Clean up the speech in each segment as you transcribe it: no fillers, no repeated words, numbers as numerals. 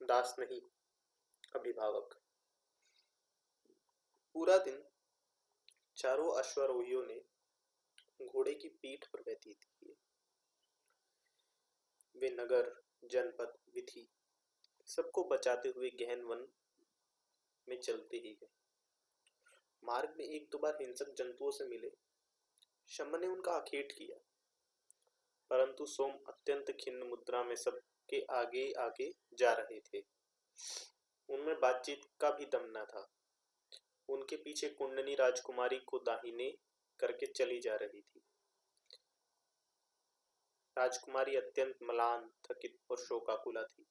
दास नहीं, अभिभावक। पूरा दिन चारों अश्वारोहियों ने घोड़े की पीठ पर व्यतीत किए। वे नगर, जनपद, विथि सबको बचाते हुए गहन वन में चलते ही गए। मार्ग में एक दो बार हिंसक जंतुओं से मिले। शम्भ ने उनका आखेट किया, परंतु सोम अत्यंत खिन्न मुद्रा में सबके आगे आगे जा रहे थे। उनमें बातचीत का भी दम न था। उनके पीछे कुंडनी राजकुमारी को दाहिने करके चली जा रही थी। राजकुमारी अत्यंत म्लान, थकित और शोकाकुला थी,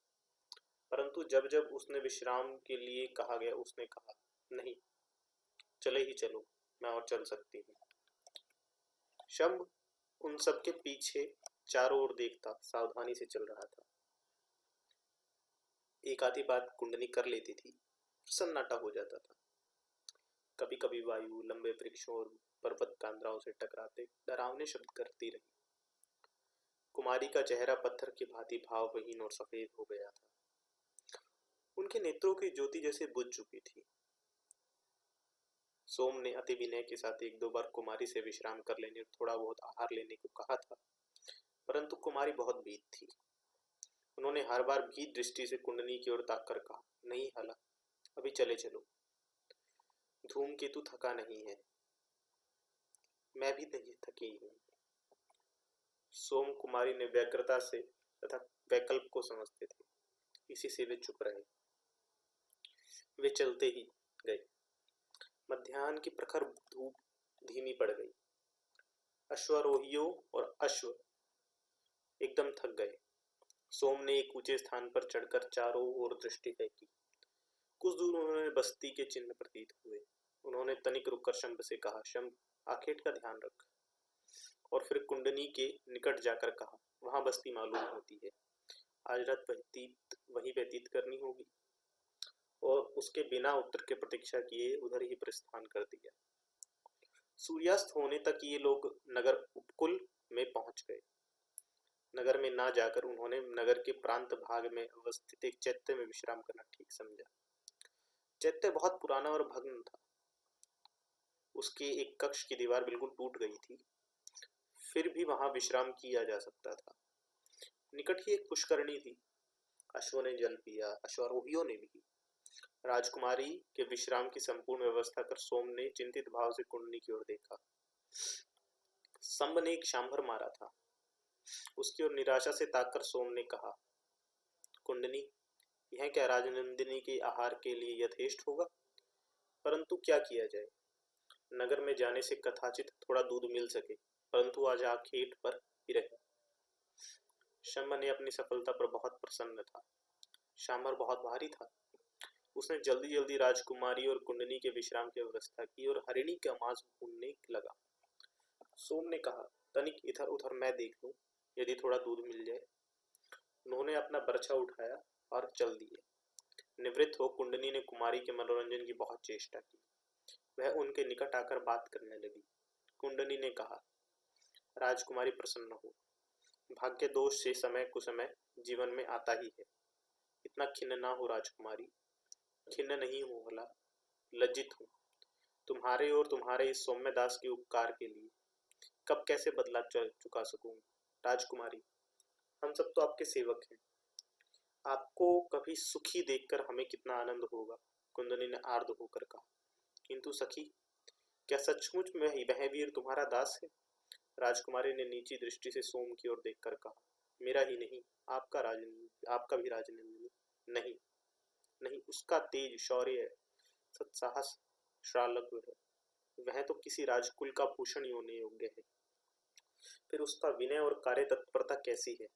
परंतु जब जब उसने विश्राम के लिए कहा गया, उसने कहा, नहीं, चले ही चलो, मैं और चल सकती हूँ। शंभ उन सबके पीछे चारों ओर देखता सावधानी से चल रहा था। एक आधी बात कुंडनी कर लेती थी, सन्नाटा हो जाता था। कभी कभी वायु लंबे वृक्षों और पर्वत कांद्राओं से टकराते डरावने शब्द करती रही। कुमारी का चेहरा पत्थर की भांति भावहीन और सफेद हो गया था। उनके नेत्रों की ज्योति जैसे बुझ चुकी थी। सोम ने अति विनय के साथ एक दो बार कुमारी से विश्राम कर लेने और थोड़ा बहुत आहार लेने को कहा था, परंतु कुमारी बहुत भीत थी। उन्होंने हर बार भीत दृष्टि से कुंडनी की ओर ताक कर कहा, नहीं हाला, अभी चले चलो। धूमकेतु थका नहीं है, मैं भी नहीं थकी हूँ। सोम कुमारी ने व्यग्रता से तथा वैकल्प को समझते थे, इसी से वे चुप रहे। वे चलते ही गए। मध्याह्न की प्रखर धूप धीमी पड़ गई। अश्वारोहियों और अश्व एकदम थक गए। सोम ने एक ऊंचे स्थान पर चढ़कर चारों ओर दृष्टि फेंकी। कुछ दूर उन्होंने बस्ती के चिन्ह प्रतीत हुए। उन्होंने तनिक रुककर शंभ से कहा, शंभ, आखेट का ध्यान रख। और फिर कुंडनी के निकट जाकर कहा, वहां बस्ती मालूम होती है, आज रात वहीं व्यतीत करनी होगी। और उसके बिना उत्तर के प्रतीक्षा किए उधर ही प्रस्थान कर दिया। सूर्यास्त होने तक ये लोग नगर उपकुल में पहुंच गए। नगर में ना जाकर उन्होंने नगर के प्रांत भाग में अवस्थित एक चैत्य में विश्राम करना ठीक समझा। चैत्य बहुत पुराना और भग्न था। उसके एक कक्ष की दीवार बिल्कुल टूट गई थी, फिर भी वहां विश्राम किया जा सकता था। निकट ही एक पुष्करणी थी। अश्वों ने जल पिया, अश्वारोहियों ने भी। राजकुमारी के विश्राम की संपूर्ण व्यवस्था कर सोम ने चिंतित भाव से कुंडनी की ओर देखा। संब ने एक शांभर मारा था। उसकी ओर निराशा से ताककर सोम ने कहा, कुंडनी, यह क्या राजनंदिनी के आहार के लिए यथेष्ट होगा? परंतु क्या किया जाए, नगर में जाने से कथाचित थोड़ा दूध मिल सके, परंतु आज आखेट पर ही रहे। शंभ ने अपनी सफलता पर बहुत प्रसन्न था। शांभर बहुत भारी था। उसने जल्दी जल्दी राजकुमारी और कुंडनी के विश्राम की व्यवस्था की और हरिणी का मांस भूनने लगा। सोम ने कहा, तनिक इधर उधर मैं देख लूं, यदि थोड़ा दूध मिल जाए। उन्होंने अपना बर्छा उठाया और चल दिए। निवृत्त हो कुंडनी ने कुमारी के मनोरंजन की बहुत चेष्टा की। वह उनके निकट आकर बात करने लगी। कुंडनी ने कहा, राजकुमारी प्रसन्न हो, भाग्य दोष से समय कुसमय जीवन में आता ही है। इतना खिन्न ना हो राजकुमारी। खिन्न नहीं हूँ भला, लज्जित हूँ तुम्हारे और तुम्हारे इस सौम्य दास के उपकार के लिए। कब कैसे बदला चुका सकूं राजकुमारी, हम सब तो आपके सेवक हैं। आपको कभी सुखी देखकर हमें कितना आनंद होगा। कुंदनी ने आर्द्र होकर कहा, किंतु सखी, क्या सचमुच में वह वीर तुम्हारा दास है? राजकुमारी ने नीची दृष्टि से सोम की ओर देखकर कहा, मेरा ही नहीं, आपका भी राजनंदिनी। नहीं नहीं, उसका तेज, शौर्य, सत्साहस श्रालग्न है। वह तो किसी राजकुल का भूषण ही होने योग्य है। फिर उसका विनय और कार्य तत्परता कैसी है?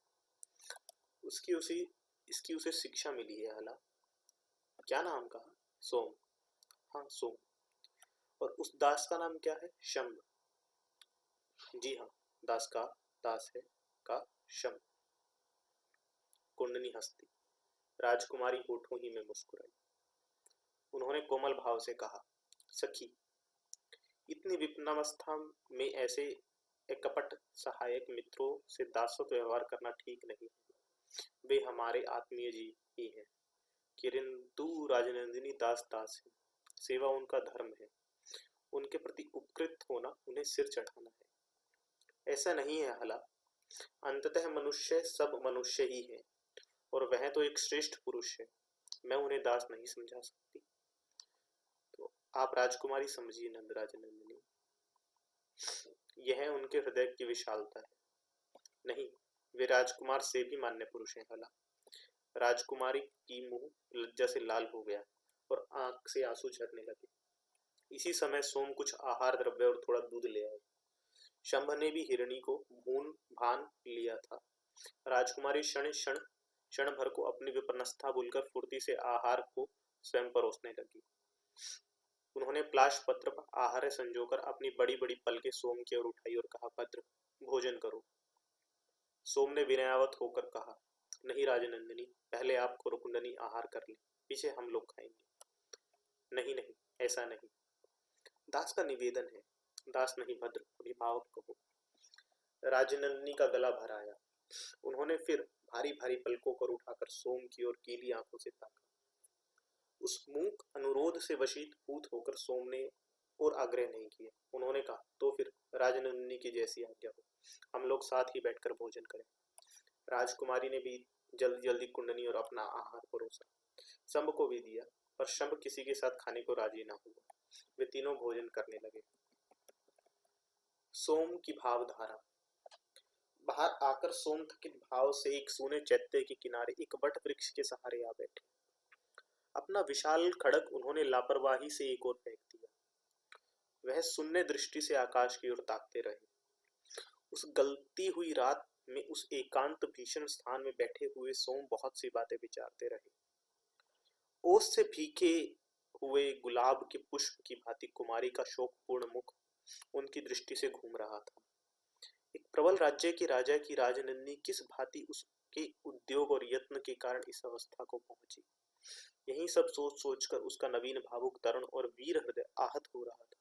इसकी उसे शिक्षा मिली है। हाला, क्या नाम कहा? सोम। हाँ, सोम। और उस दास का नाम क्या है? शंभ। जी हाँ, दास का दास है का शंभ। कुंडनी हंसती। राजकुमारी होठों ही में मुस्कुराई। उन्होंने कोमल भाव से कहा, सखी, इतनी विपन्नावस्था में ऐसे एकपट सहायक मित्रों से दासत्व व्यवहार करना ठीक नहीं है। वे हमारे आत्मीय जी ही हैं। किंतु राजनंदिनी दास दास है, सेवा उनका धर्म है, उनके प्रति उपकृत होना उन्हें सिर चढ़ाना है। ऐसा नहीं है हला, अंततः मनुष्य सब मनुष्य ही है, और वह तो एक श्रेष्ठ पुरुष है, मैं उन्हें दास नहीं समझा सकती। तो आप राजकुमारी समझिए नंदराज नंदिनी, यह उनके हृदय की विशालता है। नहीं, वे राजकुमार से भी मान्य पुरुष हैं हला। राजकुमारी की मुंह लज्जा से लाल हो गया और आंख से आंसू झरने लगे। इसी समय सोम कुछ आहार द्रव्य और थोड़ा दूध ले आए। शंभ ने भी हिरणी को भून भान लिया था। राजकुमारी क्षण भर को अपनी विपन्नता भूलकर फुर्ती से आहार को स्वयं परोसने लगी। उन्होंने प्लाश पत्र पर आहार संजोकर अपनी बड़ी बड़ी पलकें सोम की ओर उठाई और कहा, भद्र, भोजन करो। सोम ने विनयावत होकर कहा, नहीं राजनंदिनी, पहले आप कुंडनी आहार कर ले, पीछे हम लोग खाएंगे। नहीं नहीं, ऐसा नहीं, दास का निवेदन है। दास नहीं भद्र, अभिभावक कहो। राजनंदिनी का गला भर आया। उन्होंने फिर भारी भारी पलकों पर उठाकर सोम की ओर गीली आंखों से ताका। उस मूक अनुरोध से वशीभूत होकर सोम ने और आग्रह नहीं किया। उन्होंने कहा, तो फिर राजनंदिनी की जैसी आज्ञा हो, हम लोग साथ ही बैठकर भोजन करें। राजकुमारी ने भी जल्दी जल्दी कुंडनी और अपना आहार परोसा। शंभ को भी दिया, पर शंभ किसी के साथ खाने को राजी न हुआ। वे तीनों भोजन करने लगे। सोम की भावधारा। बाहर आकर सोम थकित भाव से एक सूने चैत्य के किनारे एक वट वृक्ष के सहारे आ बैठे। अपना विशाल खड्ग उन्होंने लापरवाही से एक ओर फेंक दिया। वह शून्य दृष्टि से आकाश की ओर ताकते रहे। उस गलती हुई रात में उस एकांत भीषण स्थान में बैठे हुए सोम बहुत सी बातें विचारते रहे। ओस से भीखे हुए गुलाब के पुष्प की भांति कुमारी का शोकपूर्ण मुख उनकी दृष्टि से घूम रहा था। एक प्रबल राज्य के राजा की राजनंदिनी किस भांति उसके उद्योग और यत्न के कारण इस अवस्था को पहुंची, यही सब सोच सोचकर उसका नवीन भावुक तरुण और वीर हृदय आहत हो रहा था।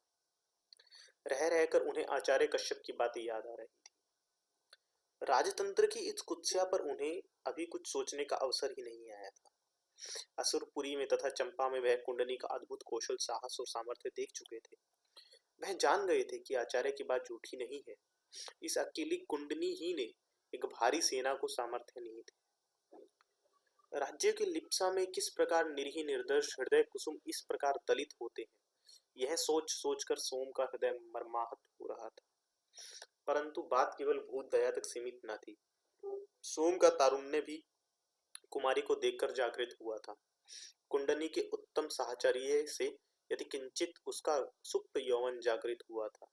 रह रहकर उन्हें आचार्य कश्यप की बातें याद आ रही थी। राजतंत्र की इस कुत्सिया पर उन्हें अभी कुछ सोचने का अवसर ही नहीं आया था। असुरपुरी में तथा चंपा में वह कुंडनी का अद्भुत कौशल, साहस और सामर्थ्य देख चुके थे। वह जान गए थे कि आचार्य की बात झूठी नहीं है। इस अकेली कुंडनी ही ने एक भारी सेना को सामर्थ्य नहीं थे। राज्य के लिप्सा में किस प्रकार निरीह निर्दोष हृदय कुसुम इस प्रकार दलित होते हैं, यह सोच सोचकर सोम का हृदय मर्माहत हो रहा था। परंतु बात केवल भूत दया तक सीमित न थी। सोम का तारुण्य भी कुमारी को देखकर जागृत हुआ था। कुंडनी के उत्तम साहचर्य से यदि किंचित उसका सुप्त यौवन जागृत हुआ था,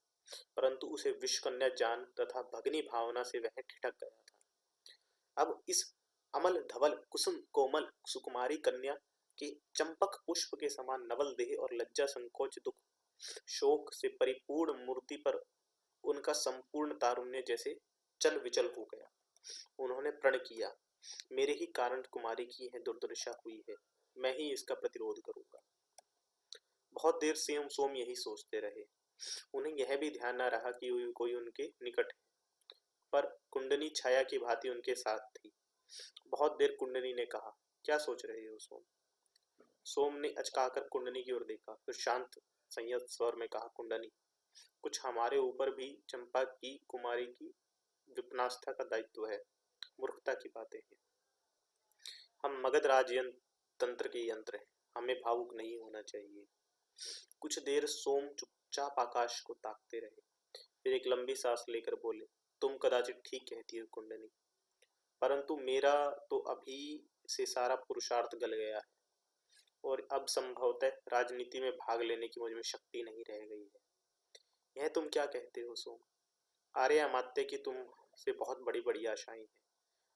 परंतु उसे विषकन्या जान तथा भगनी भावना से वह ठिठक गया था। अब इस अमल धवल कुसुम कोमल सुकुमारी कन्या के चंपक पुष्प के समान नवल देह और लज्जा संकोच दुख शोक से परिपूर्ण मूर्ति पर उनका संपूर्ण तारुण्य जैसे चल विचल हो गया। उन्होंने प्रण किया, मेरे ही कारण कुमारी की यह दुर्दशा हुई है, मैं ही इसका प्रतिरोध करूंगा। बहुत देर से सोम यही सोचते रहे। उन्हें यह भी ध्यान न रहा कि कोई उनके निकट है, पर कुंडनी छाया की भांति उनके साथ थी। बहुत देर कुंडनी ने कहा, क्या सोच रहे हो सोम? सोम ने अचकाकर कुंडनी की ओर देखा, फिर शांत संयत स्वर में कहा, कुंडनी, कुछ हमारे ऊपर भी चंपा की कुमारी की विपन्नता का दायित्व है। मूर्खता की बातें हैं। हम मगध राज तंत्र के यंत्र हैं, हमें भावुक नहीं होना चाहिए। कुछ देर सोम चुपचाप आकाश को ताकते रहे, फिर एक लंबी सांस लेकर बोले, तुम कदाचित ठीक कहती हो कुंडनी, परंतु मेरा तो अभी से सारा पुरुषार्थ गल गया है और अब संभवतः राजनीति में भाग लेने की मुझ में शक्ति नहीं रह गई है। यह तुम क्या कहते हो सोम? आर्य अमात्य की तुम से बहुत बड़ी बड़ी आशाएं हैं।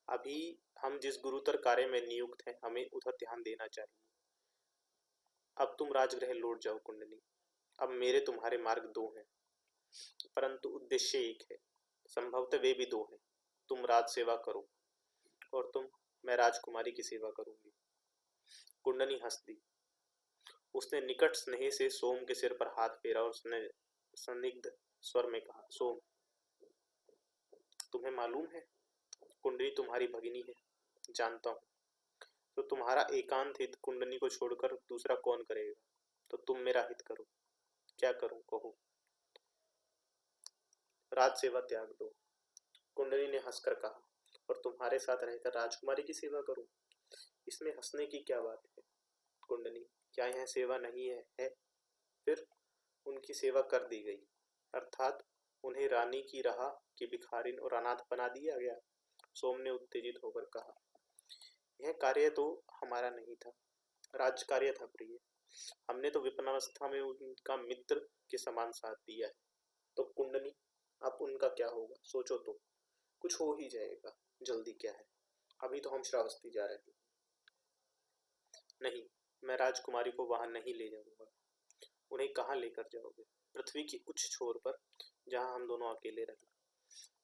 अभी हम जिस गुरुतर कार्य में नियुक्त हैं, हमें उधर ध्यान देना चाहिए। अब तुम राजगृह लौट जाओ कुंडनी। अब मेरे तुम्हारे मार्ग दो हैं, परंतु उद्देश्य एक है। संभवतः वे भी दो हैं। तुम राज सेवा करो और मैं राजकुमारी की सेवा करूंगी। कुंडनी हंस दी। उसने निकट स्नेह से सोम के सिर पर हाथ फेरा और उसने संदिग्ध स्वर में कहा, सोम, तुम्हें मालूम है कुंडली तुम्हारी भगिनी है। जानता हूं, तो तुम्हारा एकांत हित कुंडनी को छोड़कर दूसरा कौन करेगा? तो तुम मेरा हित करो। क्या करूं, कहो। राज सेवा त्याग दो। कुंडली ने हंसकर कहा, और तुम्हारे साथ रहकर राजकुमारी की सेवा करूं? इसमें हंसने की क्या बात है कुंडली? क्या यह सेवा नहीं है? फिर उनकी सेवा कर दी गई, अर्थात उन्हें रानी की राह की भिखारिन और अनाथ बना दिया गया। सोम ने उत्तेजित होकर कहा, यह कार्य तो हमारा नहीं था, राज कार्य था प्रिय। हमने तो विपन्नावस्था में उनका मित्र के समान साथ दिया है। तो कुंडनी, अब उनका क्या होगा? सोचो तो, कुछ हो ही जाएगा, जल्दी क्या है? अभी तो हम श्रावस्ती जा रहे हैं। नहीं, मैं राजकुमारी को वहां नहीं ले जाऊंगा। उन्हें कहाँ लेकर जाओगे? पृथ्वी की उच्च छोर पर, जहां हम दोनों अकेले रहें।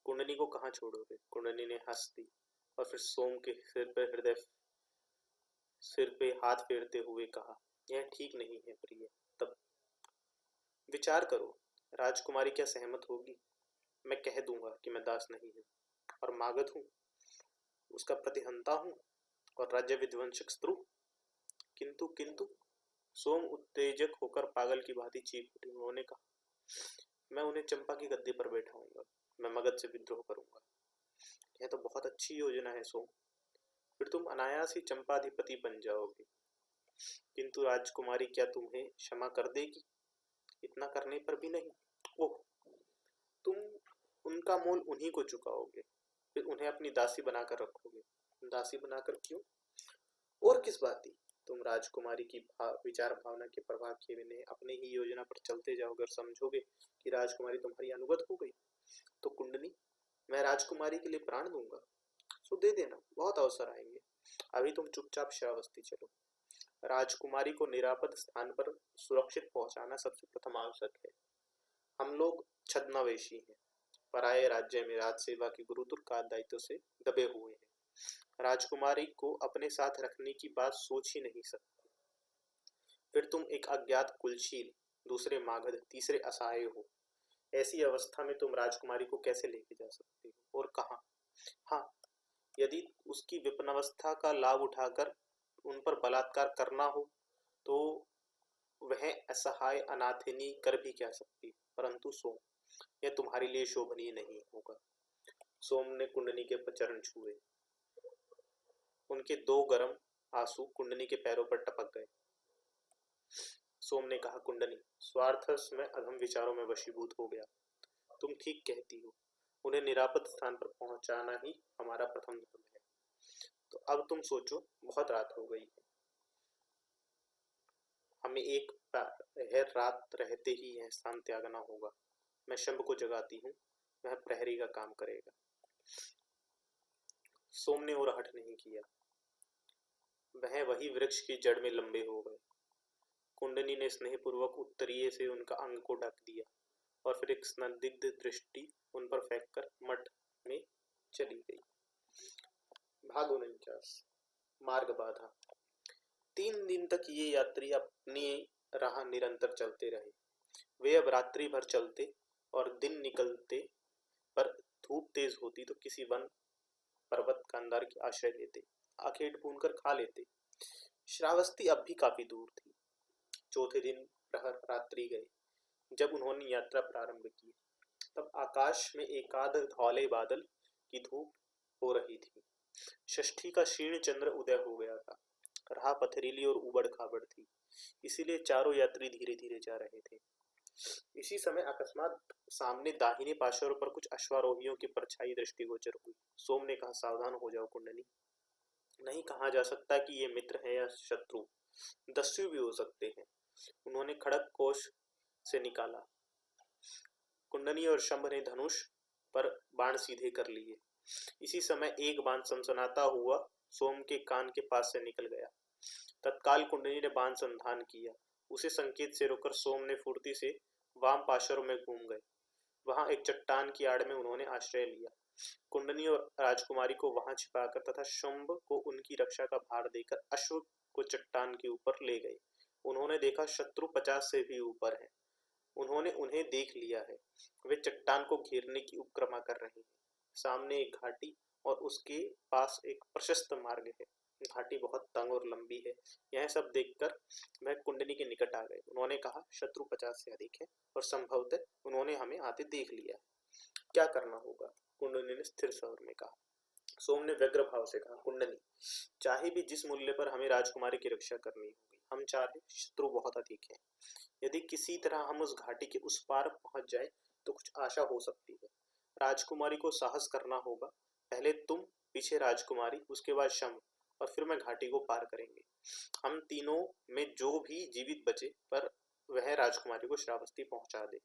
कुंडनी को कहाँ छोड़ोगे? कुंडनी ने हंस दी और फिर सोम के सिर पे हाथ फेरते हुए कहा, यह ठीक नहीं है प्रिय। तब विचार करो, राजकुमारी क्या सहमत होगी? मैं कह दूंगा कि मैं दास नहीं हूँ और मागध हूँ, उसका प्रतिहंता हूँ और राज्य विध्वंसक शत्रु। किंतु किंतु सोम उत्तेजक होकर पागल की भांति चीख उठे। उन्होंने कहा, मैं उन्हें चंपा की गद्दी पर बैठाऊंगा, मैं मगध से विद्रोह करूंगा। यह तो बहुत अच्छी योजना है सोम, फिर तुम अनायास ही चंपाधिपति बन जाओगे। किंतु राजकुमारी क्या तुम्हें क्षमा कर देगी? इतना करने पर भी नहीं? ओह, तुम उनका मोल उन्हीं को चुकाओगे, फिर उन्हें अपनी दासी बनाकर रखोगे। दासी बनाकर क्यों? और किस बात की? तुम राजकुमारी की विचार भावना के प्रभाव किए बिना अपने ही योजना पर चलते जाओगे और समझोगे कि राजकुमारी तुम्हारी अनुगत हो गई। तो कुंडनी, मैं राजकुमारी के लिए प्राण दूंगा। सो दे देना, बहुत अवसर आएंगे। अभी तुम चुपचाप श्रावस्ती चलो। राजकुमारी को निरापद स्थान पर सुरक्षित पहुंचाना सबसे प्रथम आवश्यक है। हम लोग छद्मवेशी हैं, पराये राज्य में राज सेवा की गुरुतर का दायित्व से दबे हुए हैं। राजकुमारी को अपने साथ रखने की बात सोच ही नहीं सकते। फिर तुम एक अज्ञात कुलशील, दूसरे मागध, तीसरे असहाय हो। ऐसी अवस्था में तुम राजकुमारी को कैसे लेके जा सकते हो, और कहाँ? हाँ, यदि उसकी विपन्नावस्था का लाभ उठाकर उन पर बलात्कार करना हो तो वह असहाय अनाथिनी कर भी क्या सकती, परंतु सोम, यह तुम्हारे लिए शोभनीय नहीं होगा। सोम ने कुंडनी के चरण छुए। उनके दो गर्म आंसू कुंडनी के पैरों पर टपक गए। सोम ने कहा, कुंडनी, स्वार्थस में अधम विचारों में वशीभूत हो गया। तुम ठीक कहती हो, उन्हें निरापद स्थान पर पहुंचाना ही हमारा प्रथम धर्म है। तो अब तुम सोचो, बहुत रात हो गई है, हमें एक रात रहते ही यह स्थान त्यागना होगा। मैं शंभ को जगाती हूँ, वह प्रहरी का काम करेगा। सोम ने और हठ नहीं किया, वह वही वृक्ष की जड़ में लंबे हो गए। कुंडनी ने स्नेहपूर्वक उत्तरीय से उनका अंग को ढक दिया और फिर एक स्निग्ध दृष्टि उन पर फेंककर मठ में चली गई। भाग 49। मार्ग बाधा। 3 दिन तक ये यात्री अपनी राह निरंतर चलते रहे। वे अब रात्रि भर चलते और दिन निकलते पर धूप तेज होती तो किसी वन पर्वत कांदार की आश्रय लेते, आखेट भूनकर खा लेते। श्रावस्ती अब भी काफी दूर थी। चौथे दिन प्रहर रात्रि गए। जब उन्होंने यात्रा प्रारंभ की तब आकाश में एकाध धौले बादल की धूप हो रही थी। षष्ठी का क्षीण चंद्र उदय हो गया था। राह पथरीली और उबड़ खाबड़ थी, इसीलिए चारों यात्री धीरे धीरे जा रहे थे। इसी समय अकस्मात सामने दाहिने पार्श्व पर कुछ अश्वारोहियों की परछाई दृष्टिगोचर हुई। सोम ने कहा, सावधान हो जाओ कुंडली, नहीं कहा जा सकता कि ये मित्र है या शत्रु, दस्यु भी हो सकते हैं। उन्होंने खड़ग कोश से निकाला। कुंडनी और शंभ ने धनुष पर बाण सीधे कर लिए। इसी समय एक बाण सनसनाता हुआ सोम के कान के पास से निकल गया। तत्काल कुंडनी ने बाण संधान किया। उसे संकेत से रोकर सोम ने फुर्ती से वाम पार्श्व में घूम गए। वहां एक चट्टान की आड़ में उन्होंने आश्रय लिया। कुंडनी और राजकुमारी को वहां छिपाकर तथा शुंभ को उनकी रक्षा का भार देकर अश्व को चट्टान के ऊपर ले गए। उन्होंने देखा शत्रु 50 से भी ऊपर है। उन्होंने उन्हें देख लिया है। वे चट्टान को घेरने की उपक्रमा कर रहे हैं। सामने एक घाटी और उसके पास एक प्रशस्त मार्ग है। घाटी बहुत तंग और लंबी है। यह सब देखकर वह कुंडनी के निकट आ गए। उन्होंने कहा, शत्रु 50 से अधिक है और संभवतः उन्होंने हमें आते देख लिया है। क्या करना होगा? कुंडनी ने स्थिर स्वर में कहा। सोम ने व्यग्र भाव से कहा, कुंडनी, चाहे भी जिस मूल्य पर हमें राजकुमारी की रक्षा करनी होगी, हम चाहे शत्रु बहुत अधिक है। यदि किसी तरह हम उस घाटी के उस पार पहुंच जाए तो कुछ आशा हो सकती है। राजकुमारी को साहस करना होगा। पहले तुम, पीछे राजकुमारी, उसके बाद शम, और फिर मैं घाटी को पार करेंगे। हम तीनों में जो भी जीवित बचे पर वह राजकुमारी को श्रावस्ती पहुंचा दे।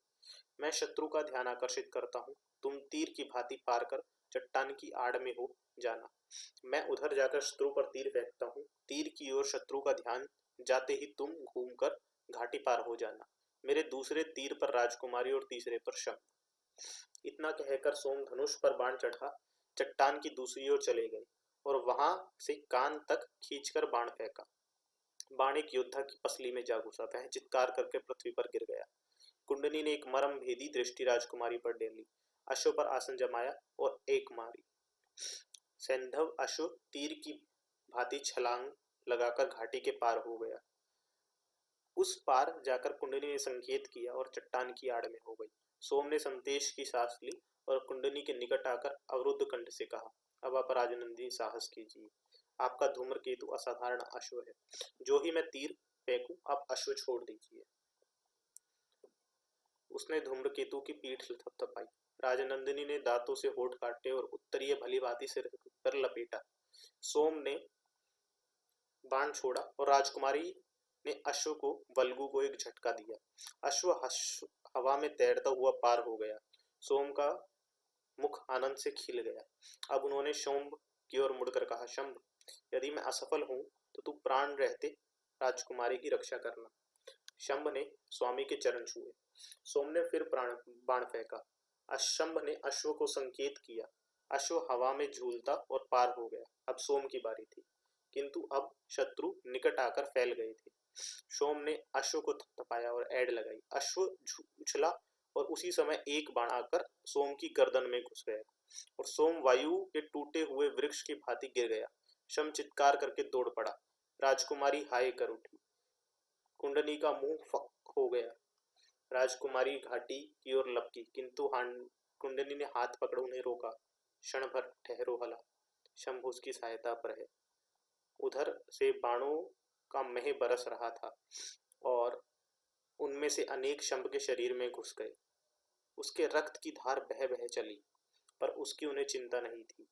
मैं शत्रु का ध्यान आकर्षित करता हूँ। तुम तीर की भांति पार कर चट्टान की आड़ में हो जाना। मैं उधर जाकर शत्रु पर तीर फेंकता हूँ। तीर की ओर शत्रु का ध्यान जाते ही तुम घूमकर घाटी पार हो जाना। मेरे दूसरे तीर पर राजकुमारी और तीसरे पर शम। इतना कहकर सोम धनुष पर बाण चढ़ा चट्टान की दूसरी ओर चले गए और वहां से कान तक खींचकर बाण फेंका। बाण एक योद्धा की पसली में जा घुसा। वह चित्कार करके पृथ्वी पर गिर गया। कुंडनी ने एक मरम भेदी दृष्टि राजकुमारी पर डाली, अश्व पर आसन जमाया और एक मारी। सैंधव अश्व तीर की भांति छलांग लगाकर घाटी के पार हो गया। उस पार जाकर कुंडनी ने संकेत किया और चट्टान की आड़ में हो गई। सोम ने संदेश की सांस ली और कुंडनी के निकट आकर अवरुद्ध कंठ से कहा, अब आप राजनंदिनी साहस कीजिए। आपका धूम्रकेतु असाधारण अश्व है। जो ही मैं तीर फेंकूं आप अश्व छोड़ दीजिए। उसने धूम्रकेतु की पीठ थपथपाई। राजनंदिनी ने दांतों से होठ काटे और उत्तरीय भलीभांति सिर पर लपेटा। सोम ने बाण छोड़ा और राजकुमारी ने अश्व को वल्गु को एक झटका दिया। अश्व हवा में तैरता हुआ पार हो गया। सोम का मुख आनंद से खिल गया। अब उन्होंने शंभ की ओर मुड़कर कहा, शंभ, यदि मैं असफल हूं तो तू प्राण रहते राजकुमारी की रक्षा करना। शंभ ने स्वामी के चरण छुए। सोम ने फिर बाण फेंका। शंभ ने अश्व को संकेत किया। अश्व हवा में झूलता और पार हो गया। अब सोम की बारी थी, किंतु अब शत्रु निकट आकर फैल गए थे। सोम ने अश्व को थपथपाया और ऐड लगाई। अश्व उछला और उसी समय एक बाण आकर सोम की गर्दन में घुस गया और सोम वायु के टूटे हुए वृक्ष की भांति गिर गया। शम चित्कार करके दौड़ पड़ा। राजकुमारी हाय कर उठी। कुंडनी का मुंह फक हो गया। राजकुमारी घाटी की ओर लपकी, किंतु कुंडनी ने हाथ पकड़ उन्हें रोका। क्षण भर ठहरो हला, शंभु उसकी सहायता पर है। उधर से बाणों का मह बरस रहा था और उनमें से अनेक शंभ के शरीर में घुस गए। उसके रक्त की धार बह बह चली, पर उसकी उन्हें चिंता नहीं थी।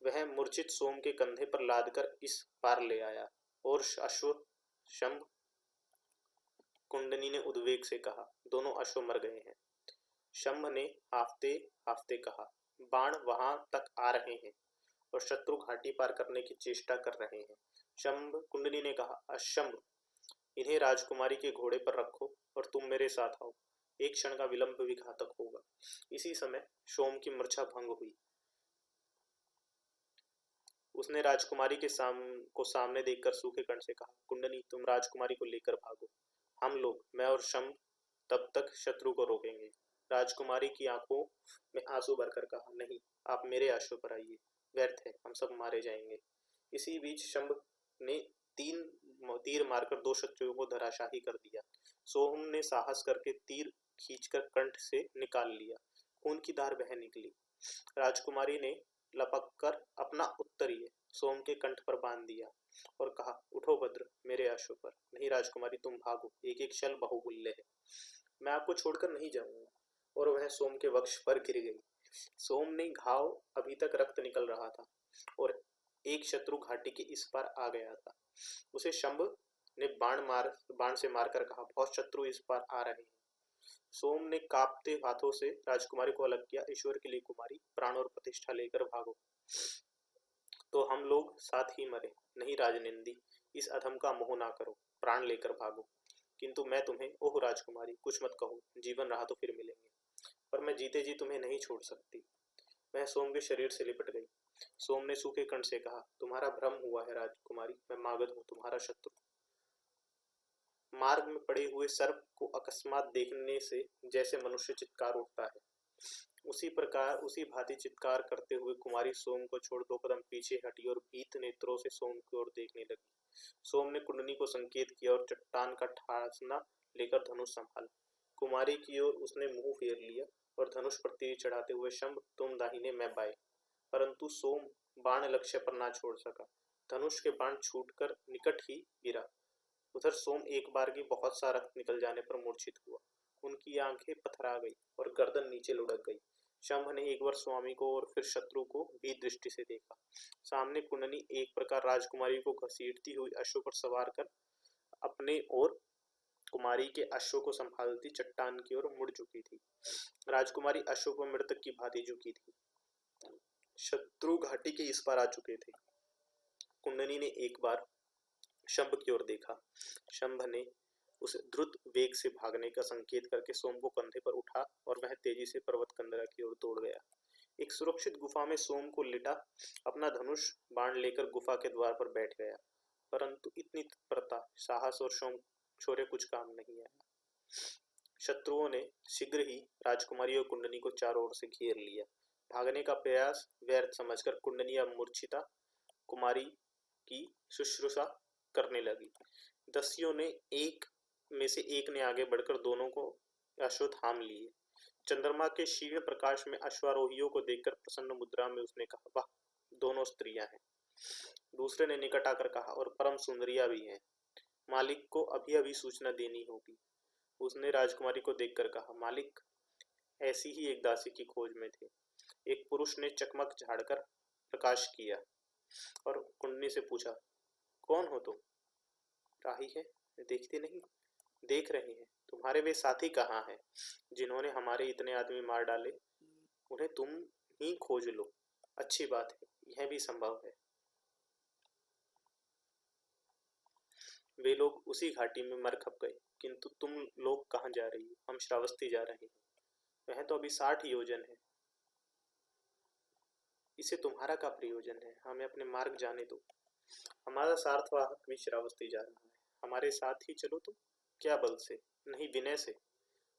वह मूर्छित सोम के कंधे पर लादकर इस पार ले आया और अश्व शंभ। कुंडनी ने उद्वेग से कहा, दोनों अश्व मर गए हैं। शंभ ने हाफते हाफते कहा, बाण वहां तक आ रहे हैं और शत्रु घाटी पार करने की चेष्टा कर रहे हैं। शंभ कुंडनी ने कहा, अशंभ, इन्हें राजकुमारी के घोड़े पर रखो और तुम मेरे साथ आओ। एक क्षण का विलंब भी घातक होगा। इसी समय सोम की मूर्छा भंग हुई। उसने राजकुमारी के सामने देखकर सूखे कंठ से कहा, कुंडनी, तुम राजकुमारी को लेकर भागो। हम लोग, मैं और शंभ, तब तक शत्रु को रोकेंगे। राजकुमारी की आंखों में आंसू भरकर कहा, नहीं, आप मेरे अश्व पर आइए। व्यर्थ है, हम सब मारे जाएंगे। इसी बीच शंभ ने तीर मारकर दो शत्रुओं को धराशाही कर दिया। सोम ने साहस करके तीर खींचकर कंठ से निकाल लिया। खून की धार बह निकली। राजकुमारी ने लपककर अपना उत्तरीय सोम के कंठ पर बांध दिया और कहा, उठो भद्र, मेरे अश्व पर। नहीं राजकुमारी, तुम भागो, एक एक शल बहुमूल्य है। मैं आपको छोड़कर नहीं जाऊंगा। और वह सोम के वक्ष पर गिर गई। सोम ने घाव अभी तक रक्त निकल रहा था और एक शत्रु घाटी के इस पार आ गया था। उसे शंभ ने बाण से मारकर कहा, बहुत शत्रु इस पार आ रहे हैं। सोम ने कांपते हाथों से राजकुमारी को अलग किया। ईश्वर के लिए कुमारी, प्राण और प्रतिष्ठा लेकर भागो, तो हम लोग साथ ही मरे। नहीं राजनिंदी, इस अधम का मोह ना करो, प्राण लेकर भागो। किंतु मैं तुम्हें, ओह राजकुमारी, कुछ मत कहो, जीवन रहा तो फिर मिलेंगे, पर मैं जीते जी तुम्हें नहीं छोड़ सकती। वह सोम के शरीर से लिपट गई। सोम ने सूखे कंठ से कहा, तुम्हारा भ्रम हुआ है राजकुमारी, मैं मागध हूँ, तुम्हारा शत्रु। मार्ग में पड़े हुए सर्प को अकस्मात देखने से जैसे मनुष्य चित्कार उठता है, उसी भांति चित्कार करते हुए कुमारी सोम को छोड़ 2 कदम पीछे हटी और भीत नेत्रों से सोम की ओर देखने लगी। सोम ने कुंडनी को संकेत किया और चट्टान का ठासना लेकर धनुष संभाला। कुमारी की ओर उसने मुंह फेर लिया और धनुष पर तीर चढ़ाते हुए, शंभ तुम दाहिने मैं बाएं। परंतु सोम बाण लक्ष्य पर ना छोड़ सका। धनुष के बाण छूटकर निकट ही गिरा। उधर सोम एक बार की बहुत सा रक्त निकल जाने पर मूर्छित हुआ। उनकी आंखें पथरा गई और गर्दन नीचे लुढ़क गई। शंभ ने एक बार स्वामी को और फिर शत्रु को भी दृष्टि से देखा। सामने कुंडनी एक प्रकार राजकुमारी को घसीटती हुई अश्व पर सवार कर अपने और कुमारी के अश्व को संभालती चट्टान की ओर मुड़ चुकी थी। राजकुमारी अश्व पर मृतक की भांति झुकी थी। शत्रु घाटी के इस पार आ चुके थे। कुंडनी ने एक बार शंभ की ओर देखा। शंभ ने उसे द्रुत वेग से भागने का संकेत करके सोम को कंधे पर उठा और वह तेजी से पर्वत कंदरा की ओर दौड़ गया। एक सुरक्षित गुफा में सोम को लिटा अपना धनुष बाण लेकर गुफा के द्वार पर बैठ गया। परंतु इतनी तत्परता, साहस और शौर्य कुछ काम नहीं आया। शत्रुओं ने शीघ्र ही राजकुमारी और कुंडनी को चारों ओर से घेर लिया। भागने का प्रयास व्यर्थ समझकर कुंडनी अब मूर्छिता कुमारी की शुश्रूषा करने लगी। दस्युओं ने एक ने आगे बढ़कर दोनों को अश्व थाम लिए। चंद्रमा के क्षीण प्रकाश में अश्वारोहियों को देखकर प्रसन्न मुद्रा में उसने कहा, वाह, दोनों स्त्रियां हैं। दूसरे ने निकट आकर कहा, और परम सुंदरिया भी हैं। मालिक को अभी अभी सूचना देनी होगी। उसने राजकुमारी को देखकर कहा, मालिक ऐसी ही एक दासी की खोज में थे। एक पुरुष ने चकमक झाड़कर प्रकाश किया और कुंडनी से पूछा, कौन हो तुम? राही है, देखते नहीं? देख रहे हैं। तुम्हारे वे साथी कहाँ हैं जिन्होंने हमारे इतने आदमी मार डाले? उन्हें तुम ही खोज लो। अच्छी बात है, यह भी संभव है। वे लोग उसी घाटी में मर खप गए। किंतु तुम लोग कहाँ जा रही हो? हम श्रावस्ती जा रहे हैं। वह तो अभी 60 योजन है। इसे तुम्हारा क्या प्रयोजन है? हमें अपने मार्ग जाने दो। हमारा सार्थवाहक भी श्रावस्ती जा रहा है। हमारे साथ ही चलो तुम। क्या बल से? नहीं, विनय से।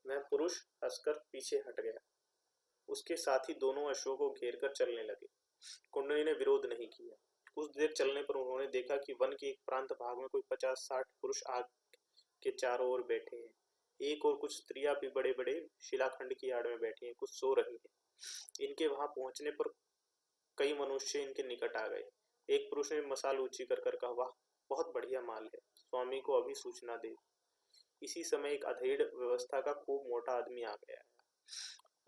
वह पुरुष हंसकर पीछे हट गया। उसके साथी दोनों अश्वों को घेर कर चलने लगे। कुंडली ने विरोध नहीं किया। कुछ देर चलने पर उन्होंने देखा कि वन के एक प्रांत भाग में कोई 50-60 पुरुष आग के चारों ओर बैठे हैं। एक और कुछ स्त्रियां भी बड़े बड़े शिलाखंड की आड़ में बैठी हैं, कुछ सो रही हैं। इनके वहां पहुंचने पर कई मनुष्य इनके निकट आ गए। एक पुरुष ने मसाल ऊंची कर कर कहा, वाह, बहुत बढ़िया माल है। स्वामी को अभी सूचना दे। इसी समय एक अधेड़ व्यवस्था का खूब मोटा आदमी आ गया।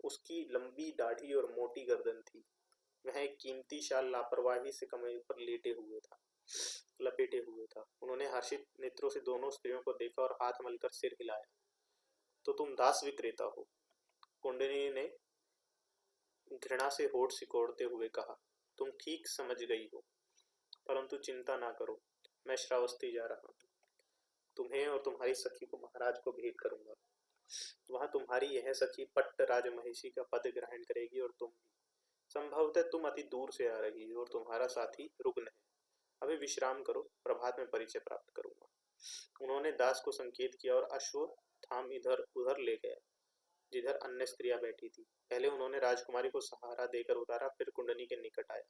उसकी लंबी दाढ़ी और मोटी गर्दन थी। वह एक कीमती शाल लापरवाही से कमर पर लपेटे हुए था। उन्होंने हर्षित नेत्रों से दोनों स्त्रियों को देखा और हाथ मलकर सिर हिलाया। तो तुम दास विक्रेता हो? कुंडनी ने घृणा से होठ सिकोड़ते हुए कहा, तुम ठीक समझ गई हो। परंतु चिंता ना करो, मैं श्रावस्ती जा रहा हूँ। तुम्हें और तुम्हारी सखी को महाराज को भेंट करूंगा। वहां तुम्हारी यह सखी पट्ट राजमहिषी का पद ग्रहण करेगी और तुम भी। संभवतः तुम अति दूर से आ रही हो और तुम्हारा साथी रुग्ण है। अभी विश्राम करो, प्रभात में परिचय प्राप्त करूंगा। उन्होंने दास को संकेत किया और अश्व थाम इधर उधर ले गया जिधर अन्य स्त्रियां बैठी थी। पहले उन्होंने राजकुमारी को सहारा देकर उतारा, फिर कुंडनी के निकट आया।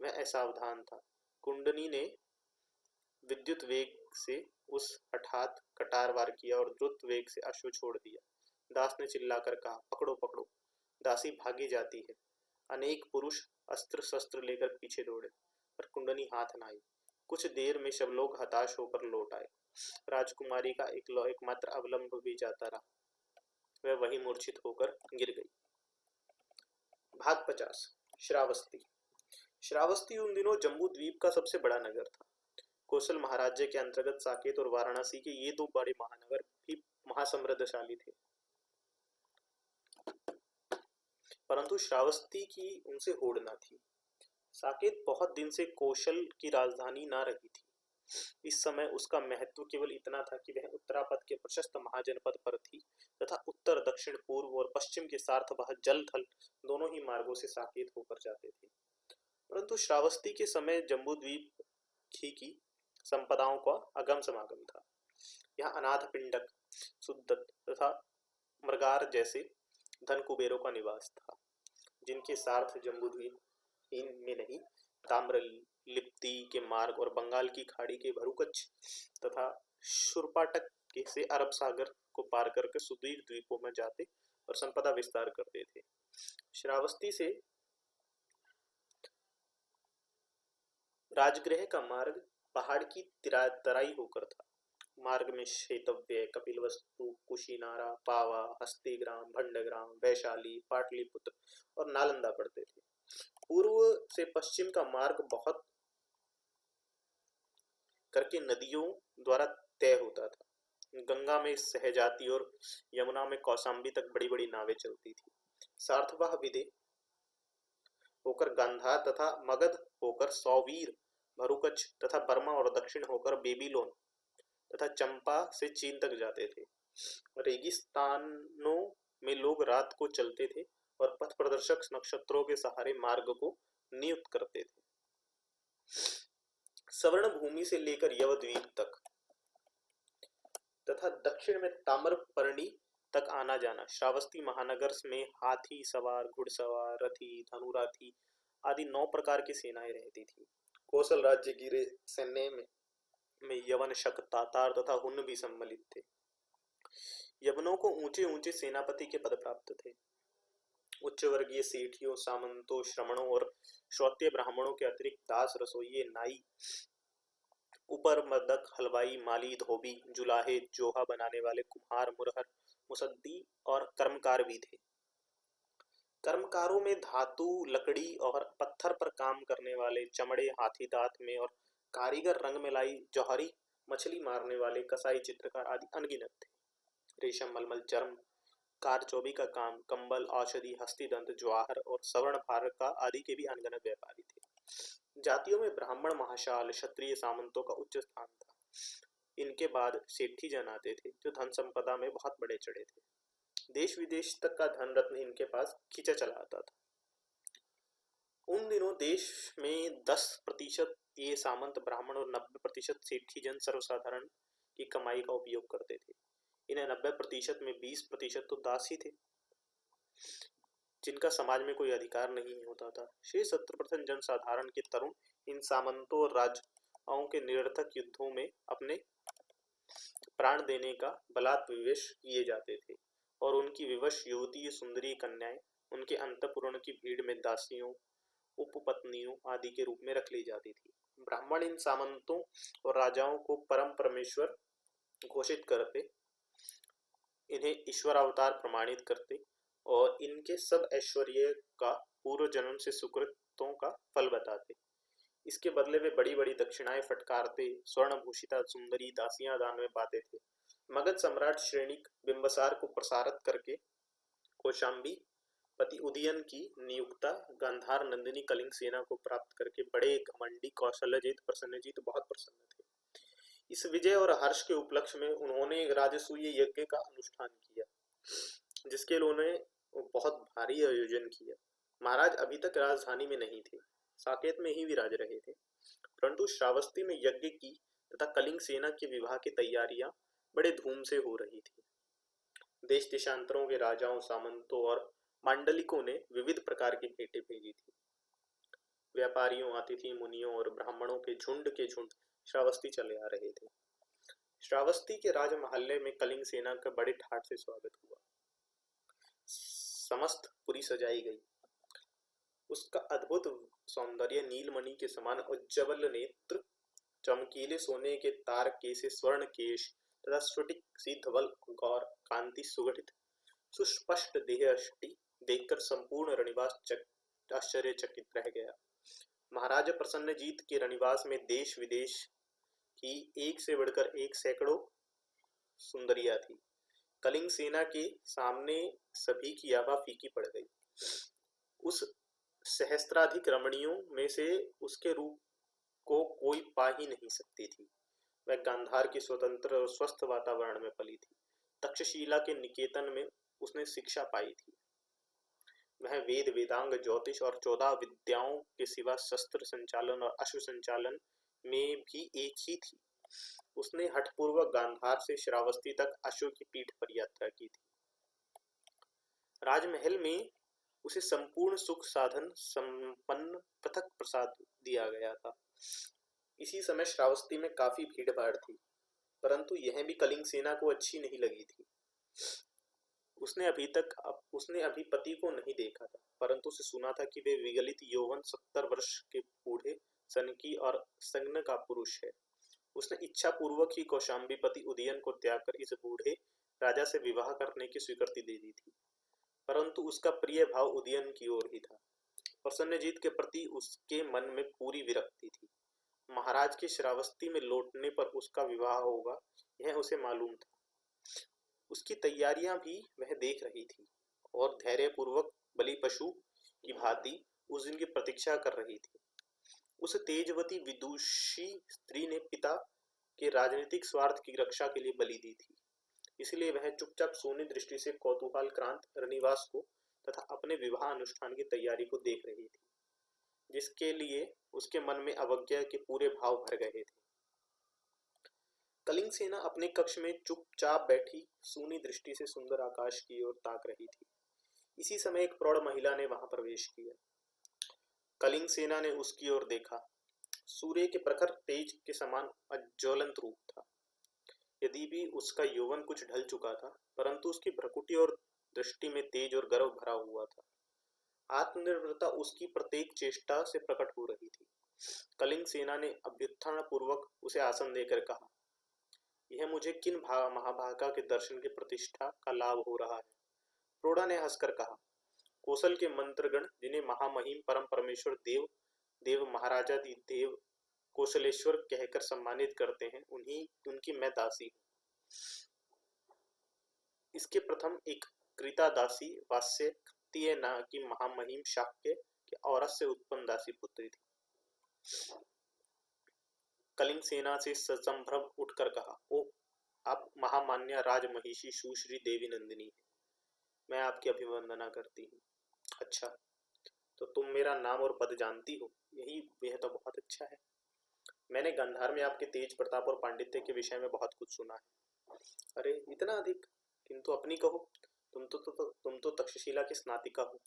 वह असावधान था। कुंडनी ने विद्युत वेग से उस हठात कटार वार किया और द्रुत वेग से अश्व छोड़ दिया। दास ने चिल्लाकर कहा, पकड़ो पकड़ो। दासी भागी जाती है। अनेक पुरुष अस्त्र शस्त्र लेकर पीछे दौड़े, पर कुंडनी हाथ न आई। कुछ देर में सब लोग हताश होकर लौट आए। राजकुमारी का एकमात्र अवलंब भी जाता रहा। वह वही मूर्छित होकर गिर गई। भाग 50। श्रावस्ती। श्रावस्ती उन दिनों जम्बू द्वीप का सबसे बड़ा नगर था। कौशल महाराज्य के अंतर्गत साकेत और वाराणसी के ये 2 बड़े महानगर भी महासमृद्धशाली थे, परंतु श्रावस्ती की उनसे होड़ न थी। साकेत बहुत दिन से कौशल की राजधानी न रही थी। इस समय उसका महत्व केवल इतना था कि वह उत्तरापद के प्रशस्त महाजनपद पर थी तथा उत्तर, दक्षिण, पूर्व और पश्चिम के सार्थवाह जल थल दोनों ही मार्गों से साकेत होकर जाते थे। परंतु श्रावस्ती के समय जम्बूद्वीप की संपदाओं का अगम समागम था। यहाँ अनाथ पिंडक, सुद्दत तथा मृगार जैसे धन कुबेरों का निवास था। जिनके सार्थ जम्बूद्वीप में नहीं, ताम्रलिप्ति के मार्ग और बंगाल की खाड़ी के भरूकच्छ तथा शुरपाटक से अरब सागर को पार करके सुदूर द्वीपों में जाते और संपदा विस्तार करते थे। श्रावस्ती से राजगृह का मार्ग पहाड़ की तराई होकर था। मार्ग में शेतव्य, कपिलवस्तु, कुशीनारा, पावा, हस्तिग्राम, भंडग्राम, वैशाली, पाटलिपुत्र और नालंदा पड़ते थे। पूर्व से पश्चिम का मार्ग बहुत करके नदियों द्वारा तय होता था। गंगा में सहजाती और यमुना में कौशाम्बी तक बड़ी बड़ी नावें चलती थी। सार्थवाह विदे होकर गांधार तथा मगध होकर सौवीर, भरूकच्छ तथा बर्मा और दक्षिण होकर बेबीलोन तथा चंपा से चीन तक जाते थे। रेगिस्तानों में लोग रात को चलते थे और पथ प्रदर्शक नक्षत्रों के सहारे मार्ग को नियुक्त करते थे। सवर्ण भूमि से लेकर यवद्वीप तक तथा दक्षिण में ताम्रपर्णी तक आना जाना। श्रावस्ती महानगर में हाथी सवार, घुड़सवार, रथी, धनुराथी आदि 9 प्रकार की सेनाएं रहती थी। कौशल राज्य गिरे सैन्य में यवन, शक, तातार तथा हुन्न भी सम्मिलित थे। यवनों को ऊंचे ऊंचे सेनापति के पद प्राप्त थे। उच्च वर्गीय सेठियों, सामंतों, श्रमणों और श्रोत्रिय ब्राह्मणों के अतिरिक्त दास, रसोइये, नाई, ऊपर मर्दक, हलवाई, माली, धोबी, जुलाहे, जोहा बनाने वाले, कुम्हार, मुरहर, मुसद्दी और कर्मकार भी थे। कर्मकारों में धातु, लकड़ी और पत्थर पर काम करने वाले, चमड़े, हाथी दांत में और कारीगर, रंग मिलाई, जौहरी, मछली मारने वाले, कसाई, चित्रकार आदि अनगिनत थे। रेशम, मलमल, चर्म, कारचौबी का काम, कंबल, औषधि, हस्तिदंत, ज्वाहर और सवर्ण भार का आदि के भी अनगिनत व्यापारी थे। जातियों में ब्राह्मण, महाशाल, क्षत्रिय, सामंतों का उच्च स्थान था। इनके बाद सेठी जन आते थे जो धन संपदा में बहुत बड़े चढ़े थे। देश विदेश तक का धन रत्न इनके पास खींचा चला आता था। उन दिनों देश में 10% ये सामंत ब्राह्मण और 90% सेठी जन सर्वसाधारण की कमाई का उपयोग करते थे। इन्हें 90% में 20% तो दास ही थे जिनका समाज में कोई अधिकार नहीं होता था। शेष 70% जनसाधारण के तरुण इन सामंतों और राजाओं के निरर्थक युद्धों में अपने प्राण देने का बलात् विवश किए जाते थे और उनकी विवश युवती सुंदरी कन्याएं उनके अंतःपुर की भीड़ में दासियों, उपपत्नियों आदि के रूप में रख ली जाती थी। ब्राह्मण इन सामंतों और राजाओं को परम परमेश्वर घोषित करते, इन्हें ईश्वर अवतार प्रमाणित करते और इनके सब ऐश्वर्य का पूर्व जन्म से सुकृतों का फल बताते। इसके बदले वे बड़ी बड़ी दक्षिणाएं फटकारते, स्वर्ण भूषिता सुंदरी दासियां दान में पाते थे। मगध सम्राट श्रेणिक बिंबसार को प्रसारित करके कौशाम्बी पति उदयन की नियुक्ता गांधार नंदिनी कलिंग सेना को प्राप्त करके बड़े घमंडी कौशलजीत प्रसन्नजीत बहुत प्रसन्न थे। इस विजय और हर्ष के उपलक्ष्य में उन्होंने राजसूय यज्ञ का अनुष्ठान किया जिसके उन्होंने बहुत भारी आयोजन किया। महाराज अभी तक राजधानी में नहीं थे, साकेत में ही विराज रहे थे, परंतु श्रावस्ती में यज्ञ की तथा कलिंग सेना के विवाह की तैयारियां बड़े धूम से हो रही थी। देश देशांतरों के राजाओं, सामंतों और मांडलिकों ने विविध प्रकार की भेंटें भेजी थी। व्यापारियों, अतिथि, मुनियों और ब्राह्मणों के झुंड श्रावस्ती चले आ रहे थे। श्रावस्ती के राजमहल्ले में कलिंग सेना का बड़े ठाट से स्वागत हुआ। समस्त पुरी सजाई गई। उसका अद्भुत सौंदर्य नीलमणि के समान उज्ज्वल नेत्र, चमकीले सोने के तार केसे स्वर्ण केश तथा स्फटिक सी धवल गौर कांति सुगठित सुस्पष्ट देह अष्टि देखकर संपूर्ण रनिवास आश्चर्यचकित रह गया। महाराजा प्रसन्नजीत के रनिवास में देश विदेश की एक से बढ़कर एक सैकड़ों सुंदरियां थी। कलिंग सेना के सामने सभी की आभा फीकी पड़ गई। उस सहस्त्राधिक रमणियों में से उसके रूप को कोई पा ही नहीं सकती थी। वह गांधार के स्वतंत्र और स्वस्थ वातावरण में पली थी। तक्षशिला के निकेतन में उसने शिक्षा पाई थी। वह वेद, वेदांग, ज्योतिष और 14 विद्याओं के सिवा शस्त्र संचालन और अश्व संचालन में भी एक ही थी। उसने हठपूर्वक गांधार से श्रावस्ती तक अश्व की पीठ पर यात्रा की थी। राजमहल में उसे संपूर्ण सुख साधन संपन्न पृथक प्रसाद दिया गया था। इसी समय श्रावस्ती में काफी भीड़ भाड़ थी, परंतु यह भी कलिंग सेना को अच्छी नहीं लगी थी। उसने अभी पति को नहीं देखा था, परंतु उसे सुना था कि वे विगलित यौवन 70 वर्ष के बूढ़े सनकी और संज्ञ का पुरुष है। उसने इच्छा पूर्वक ही कौशाम्बीपति उदयन को त्याग कर इस बूढ़े राजा से विवाह करने की स्वीकृति दे दी थी, परंतु उसका प्रिय भाव उदयन की ओर ही था। प्रसन्नजीत के प्रति उसके मन में पूरी विरक्ति थी। महाराज के श्रावस्ती में लौटने पर उसका विवाह होगा, यह उसे मालूम था। उसकी तैयारियां भी वह देख रही थी और धैर्यपूर्वक बलि पशु की भांति उस दिन की प्रतीक्षा कर रही थी। उस तेजवती विदुषी स्त्री ने पिता के राजनीतिक स्वार्थ की रक्षा के लिए बलि दी थी, इसलिए वह चुपचाप सोनी दृष्टि से कौतूहल क्रांत रनिवास को तथा अपने विवाह अनुष्ठान की तैयारी को देख रही थी, जिसके लिए उसके मन में अवज्ञा के पूरे भाव भर गए थे। कलिंग सेना अपने कक्ष में चुपचाप बैठी सूनी दृष्टि से सुंदर आकाश की ओर ताक रही थी। इसी समय एक प्रौढ़ महिला ने वहां प्रवेश किया। कलिंग सेना ने उसकी ओर देखा। सूर्य के प्रखर तेज के समान अज्वलंत रूप था। यदि भी उसका यौवन कुछ ढल चुका था, परंतु उसकी भ्रुकुटी और दृष्टि में तेज और गर्व भरा हुआ था। आत्मनिर्भरता उसकी प्रत्येक चेष्टा से प्रकट हो रही थी। कलिंग सेना ने अभ्युत्थान पूर्वक उसे आसन देकर कहा, यह मुझे किन महाभागा के दर्शन की प्रतिष्ठा का लाभ हो रहा है? प्रोढ़ा ने हंसकर कहा, कौशल के मंत्रगण जिन्हें महामहिम परम परमेश्वर देव देव महाराजा देव कौशलेश्वर कहकर सम्मानित करते हैं, उनकी मैं दासी हूँ। इसके प्रथम एक कृता दासी वास्य क्षत्रिय ना की महामहिम शाक्य के औरत से उत्पन्न दासी पुत्री थी। कलिंग सेना से संभ्रम उठकर कहा, ओ आप महामान्य राजमहिषी सुश्री देवी नंदिनी है, मैं आपकी अभिवंदना करती हूँ। अच्छा, तो तुम मेरा नाम और पद जानती हो? यह तो बहुत अच्छा है। मैंने गांधार में आपके तेज प्रताप और पांडित्य के विषय में बहुत कुछ सुना है। अरे इतना अधिक? किंतु अपनी कहो, तुम तो तक्षशिला की स्नातिका हो।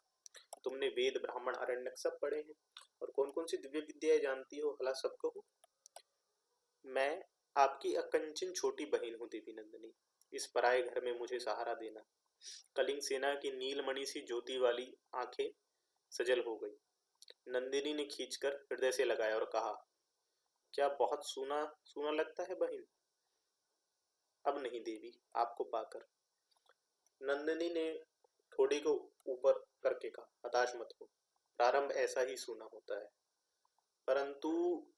तुमने वेद ब्राह्मण अरण्यक सब पढ़े हैं, और कौन कौन सी दिव्य विद्याएं जानती हो, भला सब कहो। मैं आपकी अकंचन छोटी बहन हूँ देवी नंदिनी, इस पराये घर में मुझे सहारा देना। कलिंग सेना की नीलमणि सी ज्योति वाली आंखें सजल हो गई। नंदिनी ने खींचकर हृदय से लगाया और कहा, क्या बहुत सूना सूना लगता है बहन? अब नहीं देवी, आपको पाकर। नंदिनी ने थोड़ी को ऊपर करके कहा, हताश मत हो, प्रारंभ ऐसा ही सूना होता है, परंतु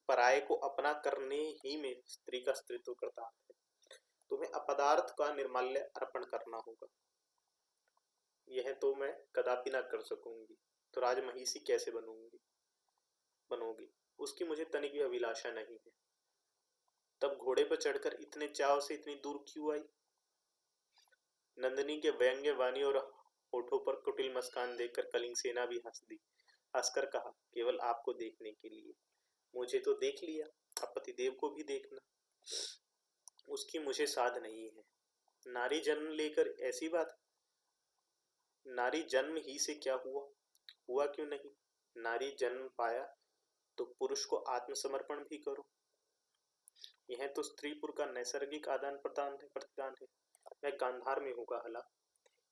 पराये को अपना करने ही में स्त्री का स्त्रीत्व करता है। तुम्हें अपदार्थ का निर्माल्य अर्पण करना होगा। यह तो मैं कदापि ना कर सकूंगी, तो राजमहिषी कैसे बनोगी? उसकी मुझे तनिक भी अभिलाषा नहीं है। तब घोड़े पर चढ़कर इतने चाव से इतनी दूर क्यों आई? नंदिनी के व्यंग्य वाणी और होठों पर कुटिल मुस्कान देखकर कलिंग सेना भी हंस दी। हंसकर कहा, केवल आपको देखने के लिए। मुझे तो देख लिया, अब पतिदेव को भी देखना। उसकी मुझे साध नहीं है। नारी जन्म लेकर ऐसी बात? नारी जन्म ही से क्या हुआ क्यों नहीं? नारी जन्म पाया तो पुरुष को आत्मसमर्पण भी करो। यह तो स्त्री पुरुष का नैसर्गिक आदान प्रतिदान है। मैं गांधार में हूँ हला,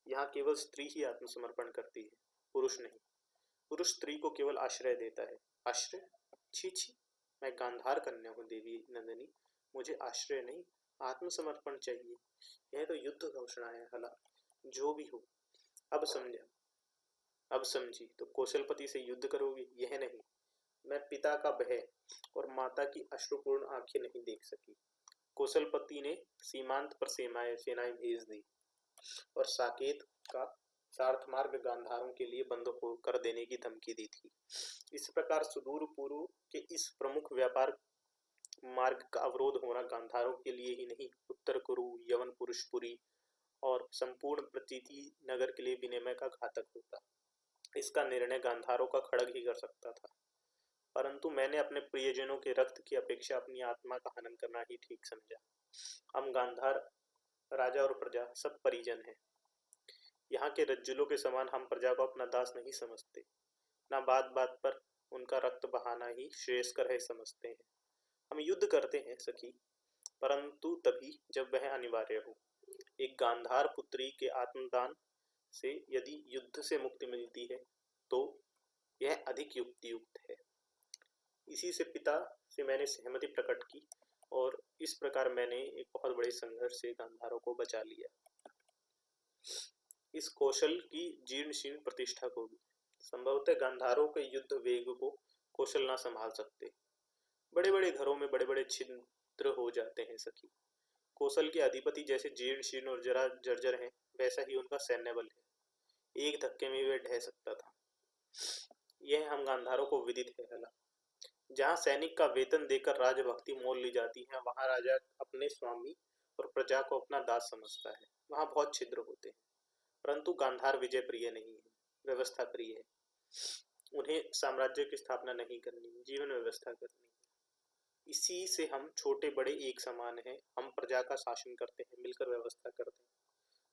यहाँ केवल स्त्री ही आत्मसमर्पण करती है, पुरुष नहीं। पुरुष स्त्री को केवल आश्रय देता है। आश्रय? छी छी, मैं गांधार कन्या हूँ देवी नंदिनी, मुझे आश्रय नहीं आत्मसमर्पण चाहिए। यह तो युद्ध घोषणा है हला। जो भी हो, अब समझी तो कौशलपति से युद्ध करोगी? यह नहीं, मैं पिता का भय और माता की अश्रुपूर्ण आंखें नहीं देख सकी। कौशलपति ने सीमांत पर सेनाएं भेज दी और साकेत का सार्थमार्ग गांधारों के लिए बंद कर देने की धमकी दी थी। इस प्रकार सुदूर पूर्व के इस प्रमुख व्यापार मार्ग का अवरोध होना गांधारों के लिए ही नहीं, उत्तर कुरु, यवन पुरुषपुरी और संपूर्ण प्रतीति नगर के लिए विनिमय का घातक होता। इसका निर्णय गांधारों का खड़ग ही कर सकता था, परंतु मैंने अपने प्रियजनों के रक्त की अपेक्षा अपनी आत्मा का हनन करना ही ठीक समझा। हम गांधार राजा और प्रजा सब परिजन हैं। यहाँ के रज्जुलों के समान हम प्रजा को अपना दास नहीं समझते, ना बात बात पर उनका रक्त बहाना ही श्रेयस्कर है समझते हैं। हम युद्ध करते हैं सखी, परंतु तभी जब वह अनिवार्य हो। एक गांधार पुत्री के आत्मदान से यदि युद्ध से मुक्ति मिलती है तो यह अधिक युक्तियुक्त है। इसी से पिता से मैंने सहमति प्रकट की और इस प्रकार मैंने एक बहुत बड़े संघर्ष से गांधारों को बचा लिया। इस कौशल की जीर्ण शीर्ण प्रतिष्ठा को भी। संभवतः गांधारों के युद्ध वेग को कौशल ना संभाल सकते। बड़े बड़े घरों में बड़े बड़े छिद्र हो जाते हैं सखी। कौशल के अधिपति जैसे जीर्ण शीर्ण और जरा जर्जर हैं, वैसा ही उनका सैन्य बल है। एक धक्के में वह ढह सकता था। यह हम गांधारों को विदित है। हला जहाँ सैनिक का वेतन देकर राजभक्ति मोल ली जाती है, वहाँ राजा अपने स्वामी और प्रजा को अपना दास समझता है। वहाँ बहुत छिद्र होते हैं, परंतु गांधार विजय प्रिय नहीं है, व्यवस्था प्रिय है। उन्हें साम्राज्य की स्थापना नहीं करनी, जीवन व्यवस्था करनी है। इसी से हम छोटे बड़े एक समान हैं। हम प्रजा का शासन करते हैं, मिलकर व्यवस्था करते हैं।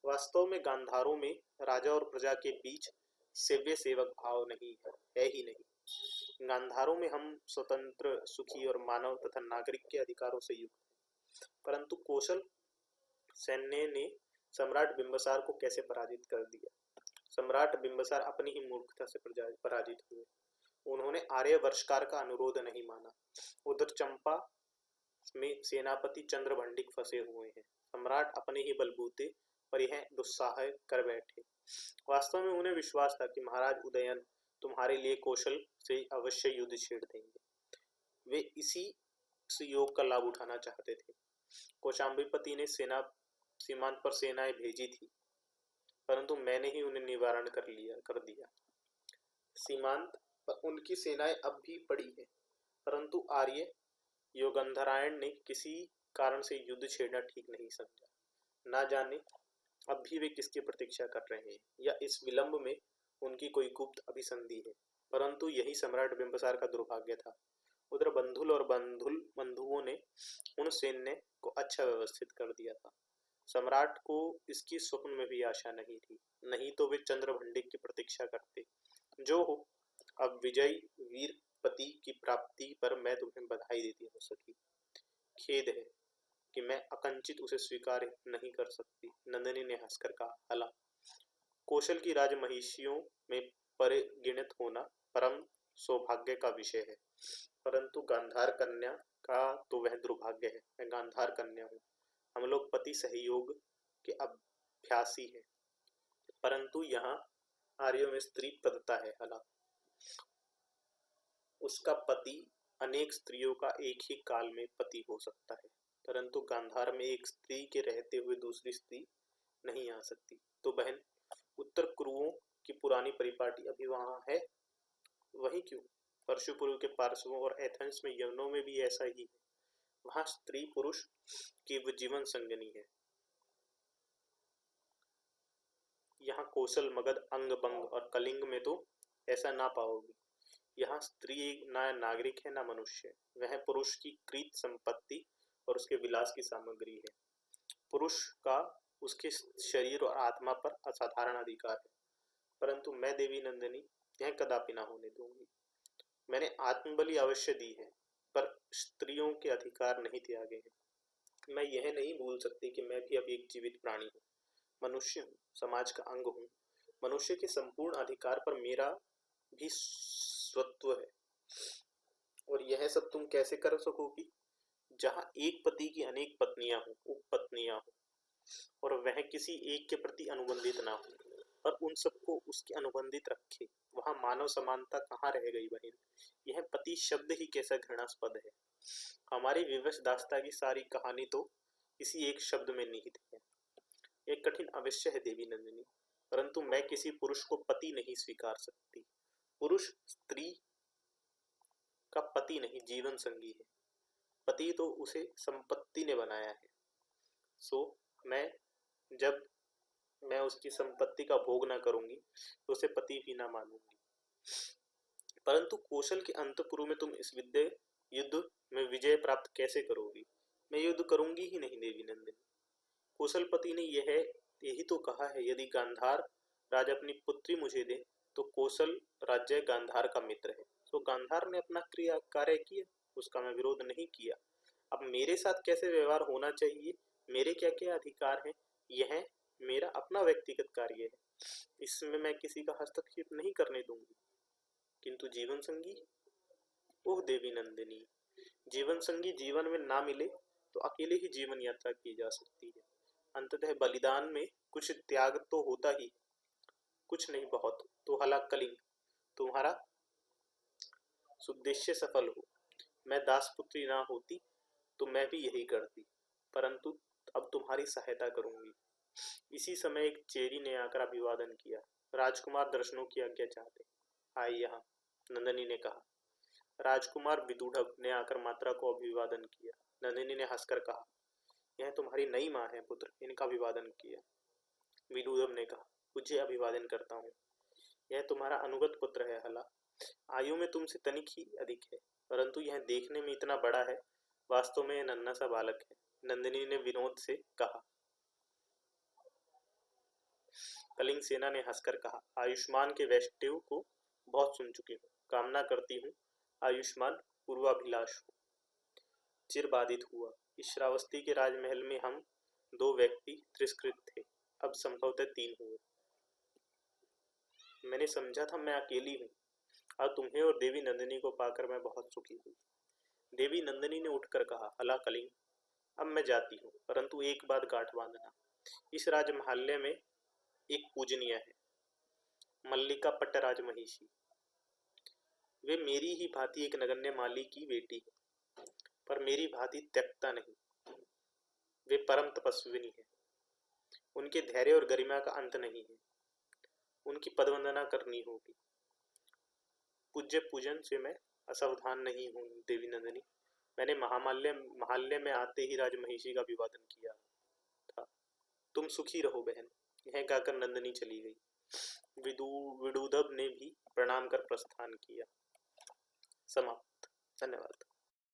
वास्तव में गांधारों में राजा और प्रजा के बीच सेव्य सेवक भाव नहीं है ही नहीं। गांधारों में हम स्वतंत्र, सुखी और मानव तथा नागरिक के अधिकारों से युक्त हैं। परंतु कौशल सैन्य ने सम्राट बिंबिसार को कैसे पराजित कर दिया। सम्राट बिंबिसार अपनी ही मूर्खता से पराजित हुए। उन्होंने आर्य वर्षकार का अनुरोध नहीं माना। उधर चंपा में सेनापति चंद्रभंडिक फंसे हुए हैं। सम्राट अपने ही बलबूते पर यह दुस्साह कर बैठे। वास्तव में उन्हें विश्वास था कि महाराज उदयन तुम्हारे लिए कौशल से अवश्य युद्ध छेड़ देंगे। वे इसी योग का लाभ उठाना चाहते थे। कौशाम्बीपति ने सीमांत पर सेनाएं भेजी थी, परंतु मैंने ही उन्हें निवारण कर दिया। सीमांत पर उनकी सेनाएं अब भी पड़ी है, परंतु आर्य योगंधरायण ने किसी कारण से युद्ध छेड़ना ठीक नहीं समझा। ना जाने अब भी वे किसकी प्रतीक्षा कर रहे हैं, या इस विलंब में उनकी कोई गुप्त अभिसंधि है। परंतु यही सम्राट बिंबिसार का दुर्भाग्य था। उधर बंधुल और बंधुओं ने उन सैन्य को अच्छा व्यवस्थित कर दिया था। सम्राट को इसकी स्वप्न में भी आशा नहीं थी, नहीं तो वे चंद्रभंडिक की प्रतीक्षा करते। जो हो, अब विजयी वीरपति की प्राप्ति पर मैं तुम्हें बधाई देती हूँ सखी। खेद है कि मैं अकंचित उसे स्वीकार नहीं कर सकती। नंदिनी ने हंसकर कहा, हला कौशल की राजमहिषियों में परिगणित होना परम सौभाग्य का विषय है, परंतु गांधार कन्या का तो वह दुर्भाग्य है। मैं गांधार कन्या हूँ। हम लोग पति सहयोग के अभ्यासी हैं, परंतु यहाँ आर्यों में स्त्री प्रदत्ता है। हला उसका पति अनेक स्त्रियों का एक ही काल में पति हो सकता है, परंतु गांधार में एक स्त्री के रहते हुए दूसरी स्त्री नहीं आ सकती। तो बहन, उत्तर कुरुओं की पुरानी परिपाटी अभी वहां है? वही क्यों? परशुपुर के पार्श्वों और एथेंस में, यवनों में भी ऐसा ही है। वहां स्त्री पुरुष की जीवन संगनी है। यहाँ कौशल, मगध, अंग बंग और कलिंग में तो ऐसा ना पाओगी। यहाँ स्त्री ना नागरिक है ना मनुष्य। वह पुरुष की कृत संपत्ति और उसके विलास की सामग्री है। पुरुष का उसके शरीर और आत्मा पर असाधारण अधिकार है, परंतु मैं देवी नंदिनी यह कदापि ना होने दूंगी। मैंने आत्मबलि अवश्य दी है, पर स्त्रियों के अधिकार नहीं त्यागे हैं। मैं यह नहीं भूल सकती कि मैं भी अब एक जीवित प्राणी हूँ, मनुष्य हूँ, समाज का अंग हूँ। मनुष्य के संपूर्ण अधिकार पर मेरा भी स्वत्व है। और यह सब तुम कैसे कर सकोगी जहाँ एक पति की अनेक पत्नियां हों, उपपत्नियां हों, और वह किसी एक के प्रति अनुबंधित ना हो, पर उन सबको उसके अनुबंधित रखे। वहां मानव समानता कहाँ रह गई बहन? यह पति शब्द ही कैसा घृणास्पद है। हमारी विवश दास्ता की सारी कहानी तो इसी एक शब्द में निहित है। यह कठिन अवश्य है देवी नंदिनी, परंतु मैं किसी पुरुष को पति नहीं स्वीकार सकती। पुरुष स्त्री का पति नहीं, जीवन संगी है। पति तो उसे संपत्ति ने बनाया है। सो जब मैं उसकी संपत्ति का भोग ना करूंगी तो उसे पति भी ना मानूंगी। परंतु कौशल के अंतपुर में तुम इस युद्ध में विजय प्राप्त कैसे करोगी? मैं युद्ध करूंगी ही नहीं देवी नंदिनी। कौशलपति ने यही तो कहा है, यदि गांधार राजा अपनी पुत्री मुझे दे तो कौशल राज्य गांधार का मित्र है। तो गांधार ने अपना क्रिया कार्य किया, उसका मैं विरोध नहीं किया। अब मेरे साथ कैसे व्यवहार होना चाहिए, मेरे क्या क्या अधिकार हैं, यह मेरा अपना व्यक्तिगत कार्य है, इसमें मैं किसी का हस्तक्षेप नहीं करने दूंगी। किंतु जीवन संगी, ओह देवी नंदिनी, जीवन संगी जीवन में ना मिले तो अकेले ही जीवन यात्रा की जा सकती है। अंततः बलिदान में कुछ त्याग तो होता ही, कुछ नहीं बहुत। तो हला कलिंग, तुम्हारा उद्देश्य सफल हो। मैं दासपुत्री ना होती तो मैं भी यही करती, परंतु अब तुम्हारी सहायता करूंगी। इसी समय एक चेरी ने आकर अभिवादन किया। राजकुमार दर्शनों की आज्ञा चाहते। आए यहाँ, नंदिनी ने कहा। राजकुमार विदूढ़ ने आकर मात्रा को अभिवादन किया। नंदिनी ने हंसकर कहा, यह तुम्हारी नई माँ है पुत्र, इनका अभिवादन किया। विदूढ़ ने कहा, मुझे अभिवादन करता हूँ। यह तुम्हारा अनुगत पुत्र है हला, आयु में तुमसे तनिक ही अधिक है, परंतु यह देखने में इतना बड़ा है, वास्तव में यह नन्हा सा बालक है। नंदिनी ने विनोद से कहा। कलिंग सेना ने हंसकर कहा, आयुष्मान के वैष्णव को बहुत सुन चुकी हूँ, कामना करती हूँ आयुष्मान पूर्वाभिलाष हो। चिर बाधित हुआ। इस श्रावस्ती के राजमहल में हम 2 व्यक्ति तिरस्कृत थे, अब संभवतः 3 हुए। मैंने समझा था मैं अकेली हूँ, अब तुम्हें और देवी नंदिनी को पाकर मैं बहुत सुखी हुई। देवी नंदिनी ने उठकर कहा, हला कलिंग, अब मैं जाती हूँ, परंतु एक बात गांठ बांधना, इस राजमहल्य में एक पूजनीय है, मल्लिका पट्टराज महिषी। वे मेरी ही भांति एक नगण्य माली की बेटी है, पर मेरी भांति त्यक्ता नहीं। वे परम तपस्विनी है, उनके धैर्य और गरिमा का अंत नहीं है। उनकी पदवंदना करनी होगी। पूज्य पूजन से मैं असावधान नहीं हूँ देवी नंदिनी। मैंने महामाल्य में आते ही राजमहिषी का अभिवादन किया था। तुम सुखी रहो बहन। यह कहकर नंदिनी चली गई। विदूधव ने भी प्रणाम कर प्रस्थान किया। समाप्त। धन्यवाद।